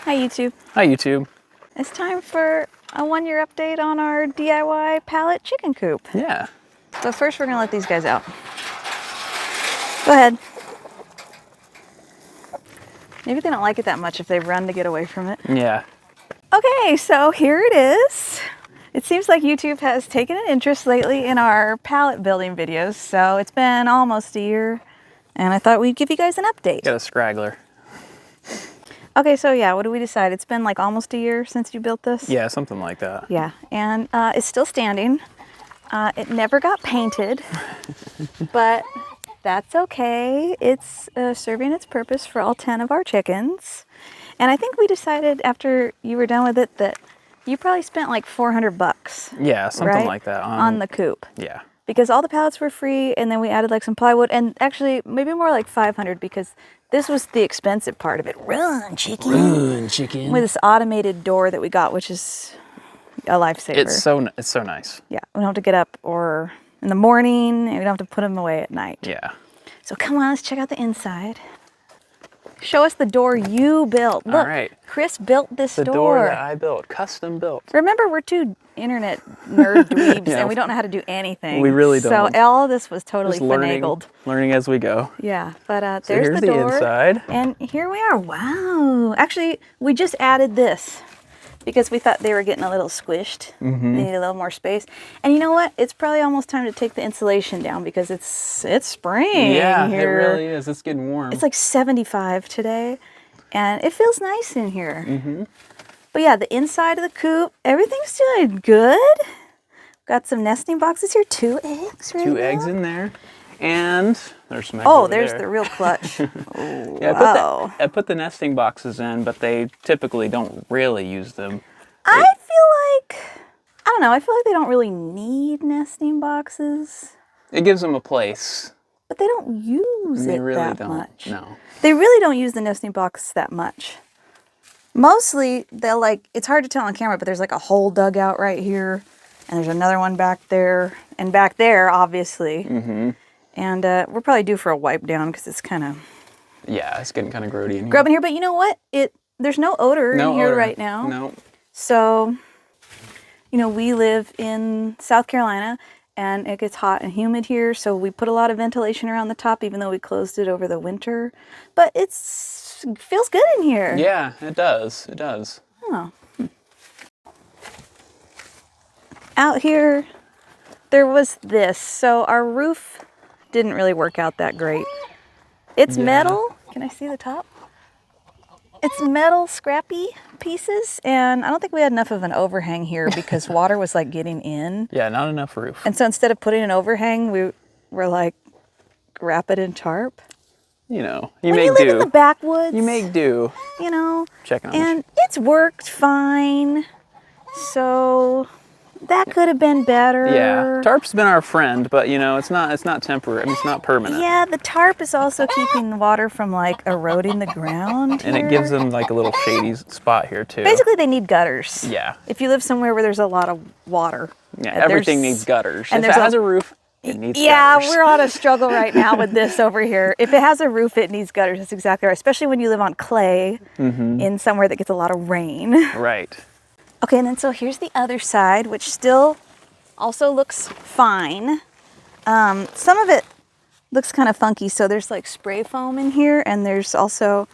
Hi YouTube. Hi YouTube. It's time for a 1-year update on our DIY pallet chicken coop. Yeah. So first we're gonna let these guys out. Go ahead. Maybe they don't like it that much if they run to get away from it. Yeah. Okay, so here it is. It seems like YouTube has taken an interest lately in our pallet building videos, so it's been almost a year, and I thought we'd give you guys an update. Got a scraggler. Okay, so yeah, what do we decide? It's been like almost a year since you built this? Yeah, something like that. Yeah, and it's still standing. It never got painted, but that's okay. It's serving its purpose for all 10 of our chickens. And I think we decided after you were done with it that you probably spent like $400. Yeah, something right? like that. On the coop. Yeah. Because all the pallets were free, and then we added like some plywood, and actually maybe more like 500 because this was the expensive part of it. Run, chicken. Run, chicken. With this automated door that we got, which is a lifesaver. It's so nice. Yeah, we don't have to get up or in the morning, and we don't have to put them away at night. Yeah. So come on, let's check out the inside. Show us the door you built. Look, all right. Chris built this The door that I built, custom built. Remember, we're two internet nerd dweebs, Yeah. and we don't know how to do anything. We really don't. So all of this was totally Just finagled. learning as we go. Yeah, but So there's here's the door. inside. And here we are. Wow. Actually, we just added this because we thought they were getting a little squished. They needed a little more space. And you know what? It's probably almost time to take the insulation down because it's spring Yeah, here. it really is. It's getting warm. It's like 75 today, and it feels nice in here. But yeah, the inside of the coop, everything's doing good. Got some nesting boxes here. 2 eggs right 2 now. eggs in there. And there's some eggs Oh, over there's there. the real clutch. Oh, Yeah, wow. I put the nesting boxes in, but they typically don't really use them. I feel like, I don't know, I feel like they don't really need nesting boxes, It gives them a place. but they don't use They it really that don't. much. No. They really don't use the nesting box that much. Mostly, they'll like, it's hard to tell on camera, but there's like a whole dugout right here, and there's another one back there, and back there, obviously. And we're probably due for a wipe down because it's kind of Yeah, it's getting kind of grody in here. grub in here. But you know what? There's no odor in here odor. right now. No. So, you know, we live in South Carolina and it gets hot and humid here. So we put a lot of ventilation around the top, even though we closed it over the winter. But it feels good in here. Yeah, it does. It does. Oh. Out here, there was this. So our roof didn't really work out that great. It's metal. Can I see the top? It's metal scrappy pieces, and I don't think we had enough of an overhang here because water was like getting in. Yeah, not enough roof. And so instead of putting an overhang, we were like, wrap it in tarp. You know, you When make you live do. in the backwoods, You make do. you know, Checking on and it's worked fine. So that could have been better. Yeah, tarp's been our friend, but you know, it's not temporary. I mean, it's not permanent. Yeah, the tarp is also keeping the water from like eroding the ground And here. it gives them like a little shady spot here too. Basically, they need gutters. Yeah. If you live somewhere where there's a lot of water. Yeah, there's- everything needs gutters. and If it there's has a roof, it needs Yeah, gutters. we're on a struggle right now with this over here. If it has a roof, it needs gutters. That's exactly right. Especially when you live on clay in somewhere that gets a lot of rain. Right. Okay, and then so here's the other side, which still also looks fine. Some of it looks kind of funky. So there's like spray foam in here, and there's also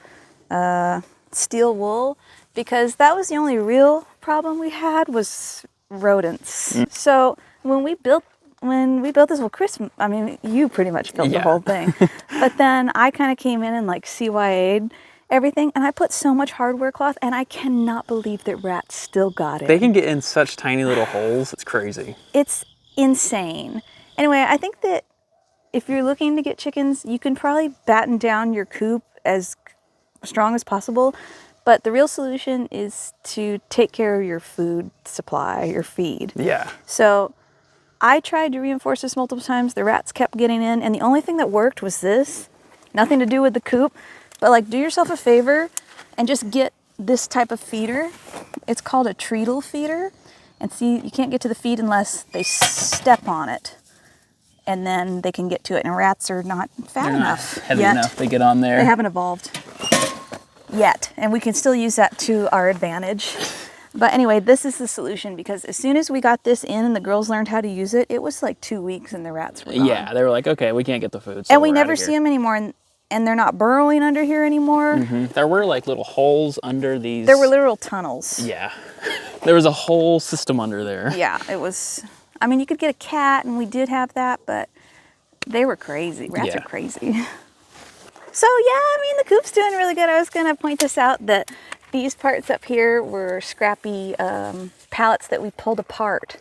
steel wool, because that was the only real problem we had was rodents. So when we built this, well, Chris, I mean, you pretty much built the Yeah. whole thing. But then I kind of came in and like CYA'd everything, and I put so much hardware cloth, and I cannot believe that rats still got it. They can get in such tiny little holes. It's crazy. It's insane. Anyway, I think that if you're looking to get chickens, you can probably batten down your coop as strong as possible. But the real solution is to take care of your food supply, your feed. Yeah. So I tried to reinforce this multiple times. The rats kept getting in, and the only thing that worked was this. Nothing to do with the coop, but like do yourself a favor and just get this type of feeder. It's called a treadle feeder. And see, you can't get to the feed unless they step on it. And then they can get to it. And rats are not fat They're not enough heavy yet. enough to get on there. They haven't evolved. yet, and we can still use that to our advantage. But anyway, this is the solution, because as soon as we got this in and the girls learned how to use it, it was like 2 weeks and the rats were gone. Yeah, they were like, okay, we can't get the food. So and we we're never outta here. see them anymore, and they're not burrowing under here anymore. There were like little holes under these. There were literal tunnels. Yeah. There was a whole system under there. Yeah, it was, I mean, you could get a cat, and we did have that, but they were crazy. Rats are crazy. So yeah, I mean, the coop's doing really good. I was gonna point this out, that these parts up here were scrappy pallets that we pulled apart,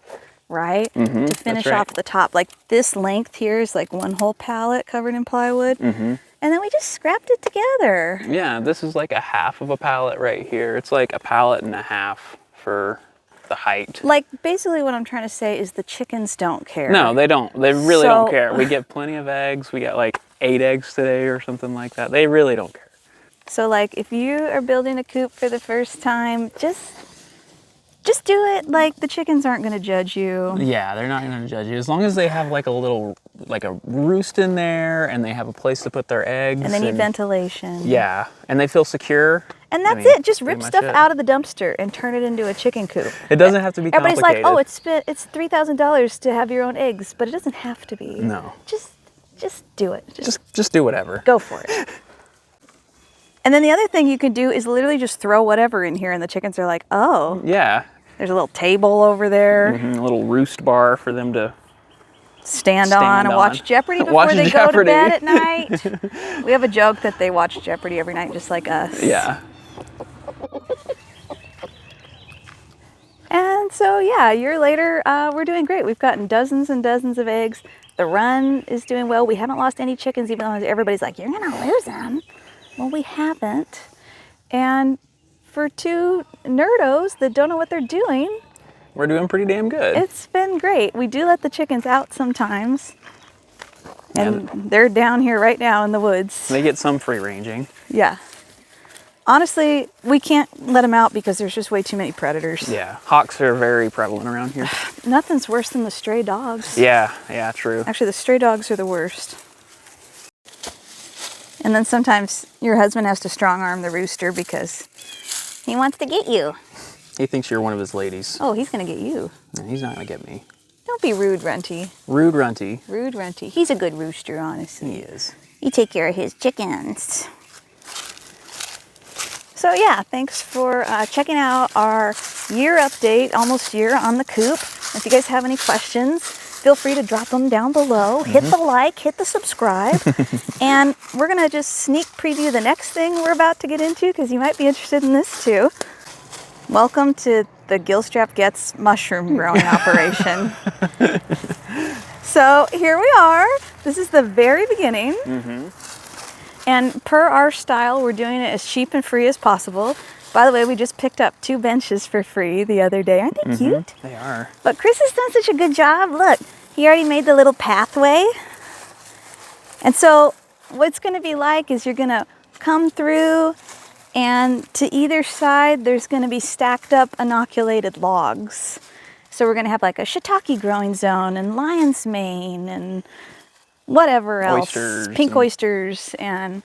right? To finish off the top. Like this length here is like one whole pallet covered in plywood. And then we just scrapped it together. Yeah, this is like a half of a pallet right here. It's like a pallet and a half for the height. Like basically what I'm trying to say is the chickens don't care. No, they don't. They really don't care. We get plenty of eggs. We got like 8 eggs today or something like that. They really don't care. So like if you are building a coop for the first time, just do it. Like the chickens aren't going to judge you. Yeah, they're not going to judge you. As long as they have like a little, like a roost in there, and they have a place to put their eggs. And they need ventilation. Yeah, and they feel secure. And that's it. Just rip stuff out of the dumpster and turn it into a chicken coop. It doesn't have to be Everybody's complicated. like, oh, it's $3,000 to have your own eggs, but it doesn't have to be. No. Just do it. Just do whatever. Go for it. And then the other thing you can do is literally just throw whatever in here, and the chickens are like, oh. Yeah. There's a little table over there. A little roost bar for them to stand on and watch Jeopardy before they go to bed at night. We have a joke that they watch Jeopardy every night, just like us. Yeah. And so, yeah, a year later, we're doing great. We've gotten dozens and dozens of eggs. The run is doing well. We haven't lost any chickens, even though everybody's like, you're going to lose them. Well, we haven't. And for 2 nerdos that don't know what they're doing, we're doing pretty damn good. It's been great. We do let the chickens out sometimes. And they're down here right now in the woods. They get some free ranging. Yeah. Honestly, we can't let them out because there's just way too many predators. Yeah, hawks are very prevalent around here. Nothing's worse than the stray dogs. Yeah, true. Actually, the stray dogs are the worst. And then sometimes your husband has to strong arm the rooster because he wants to get you. He thinks you're one of his ladies. Oh, he's going to get you. No, he's not going to get me. Don't be rude, Runty. Rude Runty. Rude Runty. He's a good rooster, honestly. He is. You take care of his chickens. So yeah, thanks for checking out our year update, almost year on the coop. If you guys have any questions, feel free to drop them down below. Hit the like, hit the subscribe. And we're going to just sneak preview the next thing we're about to get into, because you might be interested in this too. Welcome to the Gillstrap Gets mushroom growing operation. So here we are. This is the very beginning. And per our style, we're doing it as cheap and free as possible. By the way, we just picked up 2 benches for free the other day. Aren't they cute? They are. But Chris has done such a good job. Look, he already made the little pathway. And so what it's going to be like is you're going to come through, and to either side, there's going to be stacked up inoculated logs. So we're going to have like a shiitake growing zone and lion's mane and whatever else. Oysters. Pink oysters. And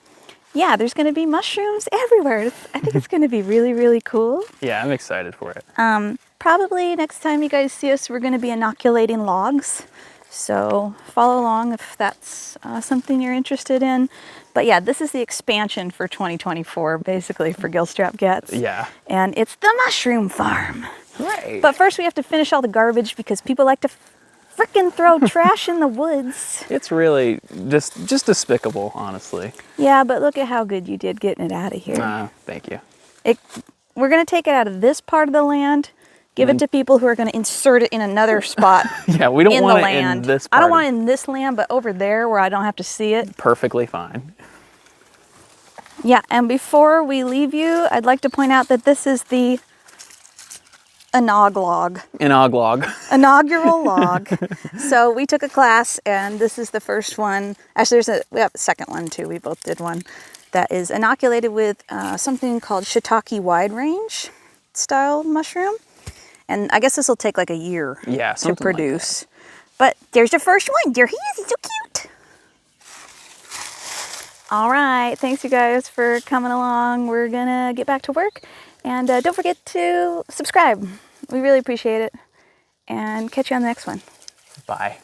yeah, there's going to be mushrooms everywhere. I think it's going to be really, really cool. Yeah, I'm excited for it. Probably next time you guys see us, we're going to be inoculating logs. So follow along if that's something you're interested in. But yeah, this is the expansion for 2024, basically, for Gillstrap Gets. Yeah. And it's the mushroom farm. Right. But first we have to finish all the garbage because people like to frickin' throw trash in the woods. It's really just despicable, honestly. Yeah, but look at how good you did getting it out of here. Thank you. We're going to take it out of this part of the land, give it to people who are going to insert it in another spot. Yeah, we don't want it land. in this part. I don't want it in this land, but over there where I don't have to see it. Perfectly fine. Yeah, and before we leave you, I'd like to point out that this is the inaugural log. So we took a class, and this is the first one. Actually, we have a second one too. We both did one that is inoculated with something called shiitake wide range style mushroom. And I guess this will take like a year to produce. But there's the first one. There he is. He's so cute. All right, thanks you guys for coming along. We're gonna get back to work, and don't forget to subscribe. We really appreciate it, and catch you on the next one. Bye.